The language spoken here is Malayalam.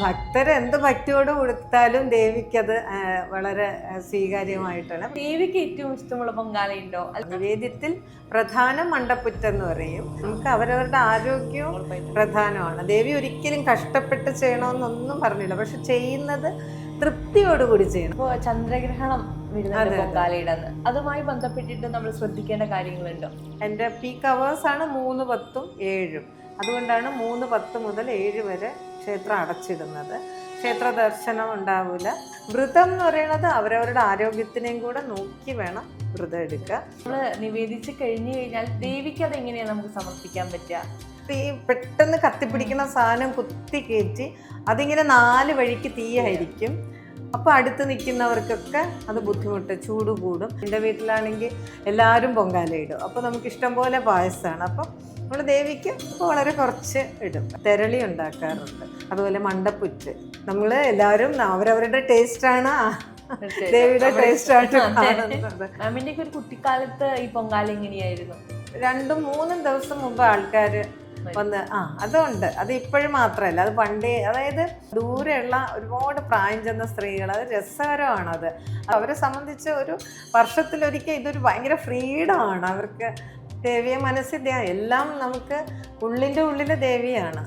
ഭക്തർ എന്ത് ഭക്തിയോട് കൊടുത്താലും ദേവിക്കത് വളരെ സ്വീകാര്യമായിട്ടാണ്. ദേവിക്ക് ഏറ്റവും ഇഷ്ടമുള്ള പൊങ്കാലയുണ്ടോ? നിവേദ്യത്തിൽ പ്രധാനം മണ്ടപ്പുറ്റെന്ന് പറയും. നമുക്ക് അവരവരുടെ ആരോഗ്യവും പ്രധാനമാണ്. ദേവി ഒരിക്കലും കഷ്ടപ്പെട്ട് ചെയ്യണമെന്നൊന്നും പറഞ്ഞില്ല, പക്ഷെ ചെയ്യുന്നത് തൃപ്തിയോടുകൂടി ചെയ്യണം. ഇപ്പോൾ ചന്ദ്രഗ്രഹണം വരുന്നത് പൊങ്കാലയുടെ അന്ന്, അതുമായി ബന്ധപ്പെട്ടിട്ട് നമ്മൾ ശ്രദ്ധിക്കേണ്ട കാര്യങ്ങളുണ്ടോ? എൻ്റെ പീക്ക് അവേഴ്സാണ് 3, 10, 7. അതുകൊണ്ടാണ് 3, 10 മുതൽ 7 വരെ ക്ഷേത്രം അടച്ചിടുന്നത്. ക്ഷേത്ര ദർശനം ഉണ്ടാവില്ല. വ്രതം എന്ന് പറയുന്നത് അവരവരുടെ ആരോഗ്യത്തിനെയും കൂടെ നോക്കി വേണം വ്രതം എടുക്കുക. നമ്മൾ നിവേദിച്ച് കഴിഞ്ഞു കഴിഞ്ഞാൽ ദേവിക്ക് അത് എങ്ങനെയാണ് നമുക്ക് സമർപ്പിക്കാൻ പറ്റുക? ഈ പെട്ടെന്ന് കത്തിപ്പിടിക്കുന്ന സാധനം കുത്തി കയറ്റി അതിങ്ങനെ 4 വഴിക്ക് തീയായിരിക്കും. അപ്പോൾ അടുത്ത് നിൽക്കുന്നവർക്കൊക്കെ അത് ബുദ്ധിമുട്ട്, ചൂട് കൂടും. എൻ്റെ വീട്ടിലാണെങ്കിൽ എല്ലാവരും പൊങ്കാലയിടും. അപ്പോൾ നമുക്ക് ഇഷ്ടം പോലെ പായസമാണ്. അപ്പം നമ്മൾ ദേവിക്ക് വളരെ കുറച്ച് ഇടും. തെരളി ഉണ്ടാക്കാറുണ്ട്, അതുപോലെ മണ്ടപ്പുറ്റ്. നമ്മൾ എല്ലാവരും അവരവരുടെ ടേസ്റ്റാണ്, ദേവിയുടെ ടേസ്റ്റാണ് കാണുന്നത്. മാമിൻ്റെ ഒരു കുട്ടിക്കാലത്ത് ഈ പൊങ്കാല എങ്ങനെയായിരുന്നു? 2-3 ദിവസം മുമ്പ് ആൾക്കാർ വന്ന് അതുണ്ട്. അത് ഇപ്പോഴും മാത്രമല്ല, അത് പണ്ടേ, അതായത് ദൂരെയുള്ള ഒരുപാട് പ്രായം ചെന്ന സ്ത്രീകൾ, അത് രസകരമാണത്. അവരെ സംബന്ധിച്ച് ഒരു വർഷത്തിലൊരിക്കൽ ഇതൊരു ഭയങ്കര ഫ്രീഡമാണ് അവർക്ക്. ദേവിയെ മനസ്സിൽ എല്ലാം നമുക്ക് ഉള്ളിൻ്റെ ഉള്ളിലെ ദേവിയാണ്.